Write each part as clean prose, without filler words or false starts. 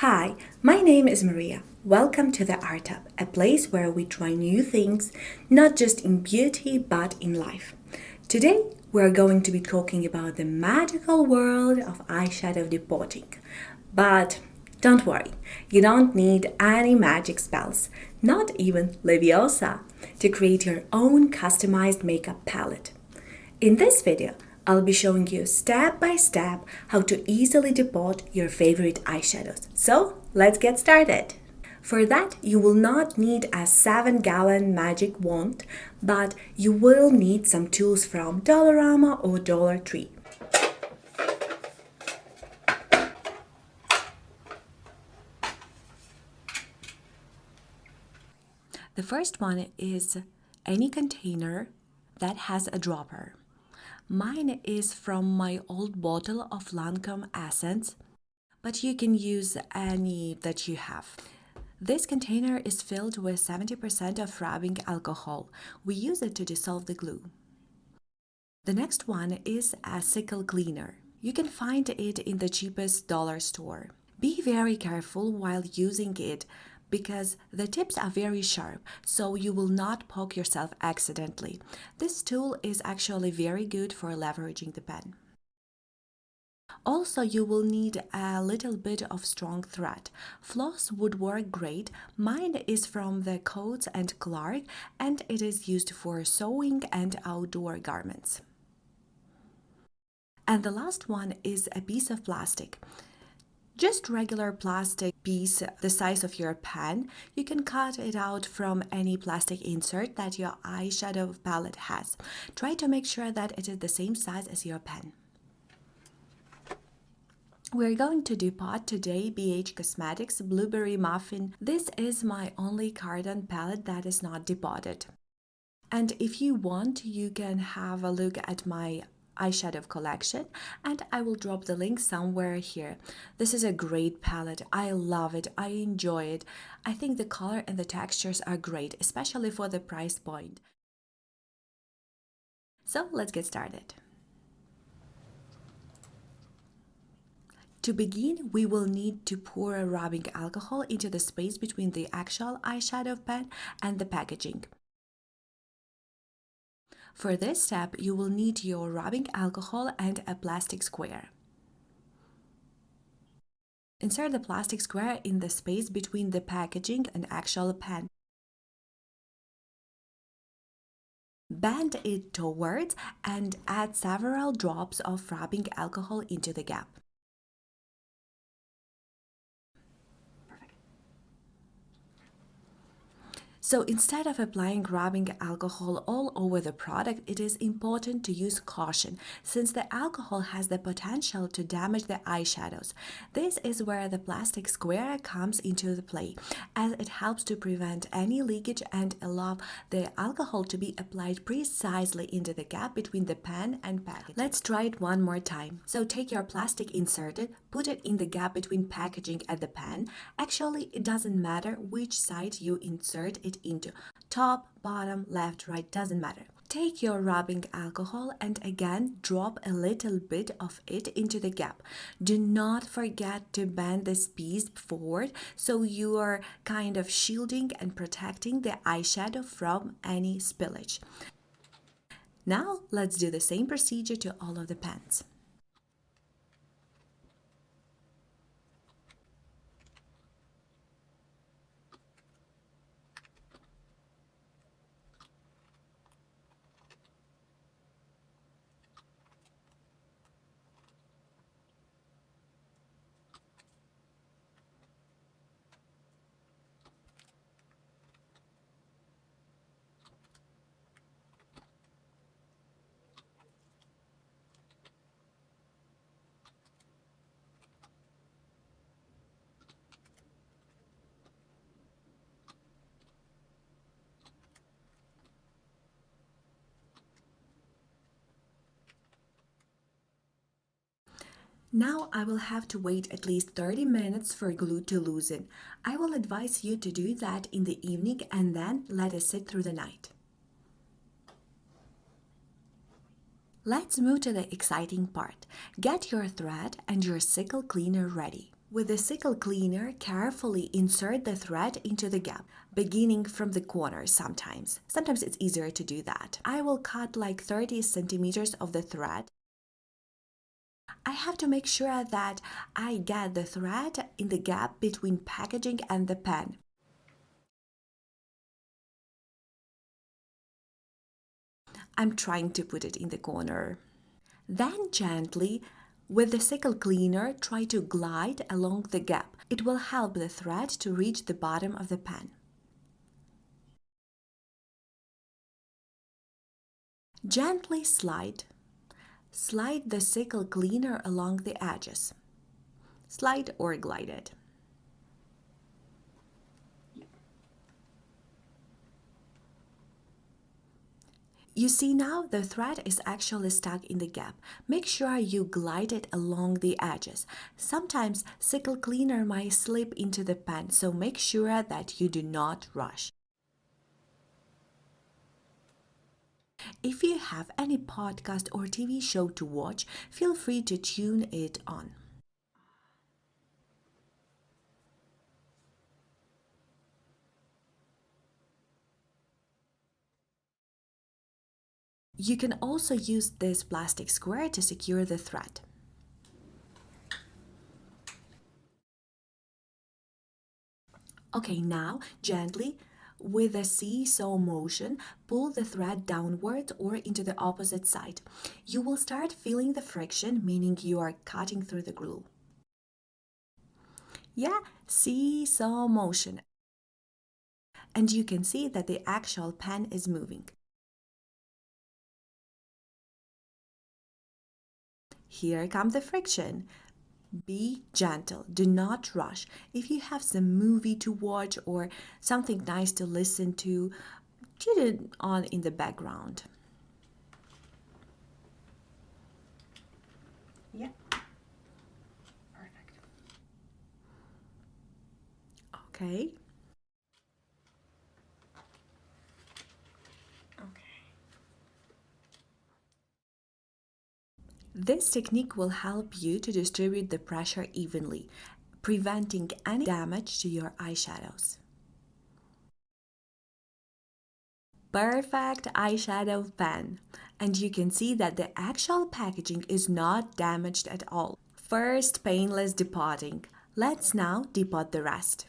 Hi, my name is Maria. Welcome to the Art Hub, a place where we try new things, not just in beauty but in life. Today, we're going to be talking about the magical world of eyeshadow depotting. But don't worry, you don't need any magic spells, not even Leviosa, to create your own customized makeup palette. In this video, I'll be showing you step by step how to easily depot your favorite eyeshadows. So let's get started. For that, you will not need a 7-gallon magic wand, but you will need some tools from Dollarama or Dollar Tree. The first one is any container that has a dropper. Mine is from my old bottle of Lancome Essence, but you can use any that you have. This container is filled with 70% of rubbing alcohol. We use it to dissolve the glue. The next one is a sickle cleaner. You can find it in the cheapest dollar store. Be very careful while using it because the tips are very sharp, so you will not poke yourself accidentally. This tool is actually very good for leveraging the pen. Also, you will need a little bit of strong thread. Floss would work great. Mine is from the Coats and Clark, and it is used for sewing and outdoor garments. And the last one is a piece of plastic. Just regular plastic piece the size of your pen. You can cut it out from any plastic insert that your eyeshadow palette has. Try to make sure that it is the same size as your pen. We're going to depot today BH Cosmetics Blueberry Muffin. This is my only carton palette that is not depotted. And if you want, you can have a look at my eyeshadow collection, and I will drop the link somewhere here. This is a great palette. I love it. I enjoy it. I think the color and the textures are great, especially for the price point. So let's get started. To begin, we will need to pour a rubbing alcohol into the space between the actual eyeshadow pen and the packaging. For this step, you will need your rubbing alcohol and a plastic square. Insert the plastic square in the space between the packaging and actual pen. Bend it towards and add several drops of rubbing alcohol into the gap. So instead of applying rubbing alcohol all over the product, it is important to use caution since the alcohol has the potential to damage the eyeshadows. This is where the plastic square comes into the play, as it helps to prevent any leakage and allow the alcohol to be applied precisely into the gap between the pen and packaging. Let's try it one more time. So take your plastic inserted, put it in the gap between packaging and the pen. Actually, it doesn't matter which side you insert it into. Top, bottom, left, right, doesn't matter. Take your rubbing alcohol and again drop a little bit of it into the gap. Do not forget to bend this piece forward so you are kind of shielding and protecting the eyeshadow from any spillage. Now let's do the same procedure to all of the pens. Now I will have to wait at least 30 minutes for glue to loosen. I will advise you to do that in the evening and then let it sit through the night. Let's move to the exciting part. Get your thread and your sickle cleaner ready. With the sickle cleaner, carefully insert the thread into the gap, beginning from the corner sometimes. Sometimes it's easier to do that. I will cut like 30 centimeters of the thread. I have to make sure that I get the thread in the gap between packaging and the pen. I'm trying to put it in the corner. Then gently, with the sickle cleaner, try to glide along the gap. It will help the thread to reach the bottom of the pen. Gently slide. Slide the sickle cleaner along the edges. Slide or glide it. You see now the thread is actually stuck in the gap. Make sure you glide it along the edges. Sometimes sickle cleaner might slip into the pen, so make sure that you do not rush. If you have any podcast or TV show to watch, feel free to tune it on. You can also use this plastic square to secure the thread. Okay, now gently, with a seesaw motion, pull the thread downward or into the opposite side. You will start feeling the friction, meaning you are cutting through the glue. Yeah, seesaw motion. And you can see that the actual pen is moving. Here comes the friction. Be gentle, do not rush. If you have some movie to watch or something nice to listen to, put it on in the background. Yeah. Perfect. Okay. This technique will help you to distribute the pressure evenly, preventing any damage to your eyeshadows. Perfect eyeshadow pen. And you can see that the actual packaging is not damaged at all. First, painless depotting. Let's now depot the rest.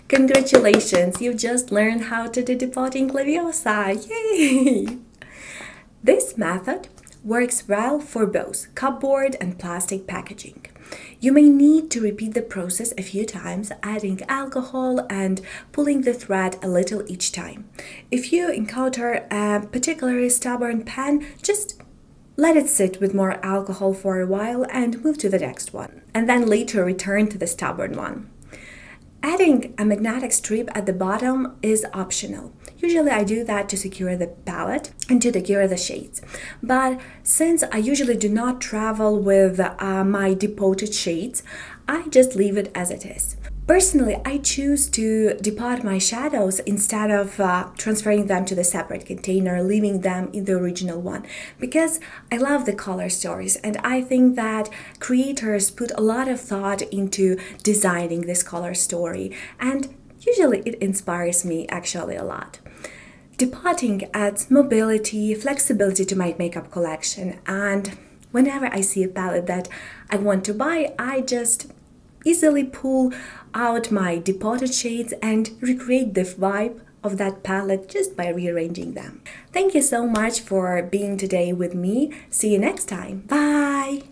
Congratulations, you just learned how to do depotting Leviosa. Yay! This method works well for both cardboard and plastic packaging. You may need to repeat the process a few times, adding alcohol and pulling the thread a little each time. If you encounter a particularly stubborn pen, just let it sit with more alcohol for a while and move to the next one, and then later return to the stubborn one. Adding a magnetic strip at the bottom is optional. Usually I do that to secure the palette and to secure the shades. But since I usually do not travel with my depotted shades, I just leave it as it is. Personally, I choose to depot my shadows instead of transferring them to the separate container, leaving them in the original one, because I love the color stories and I think that creators put a lot of thought into designing this color story, and usually it inspires me actually a lot. Depotting adds mobility, flexibility to my makeup collection, and whenever I see a palette that I want to buy, I just easily pull out my depotted shades and recreate the vibe of that palette just by rearranging them. Thank you so much for being today with me. See you next time. Bye!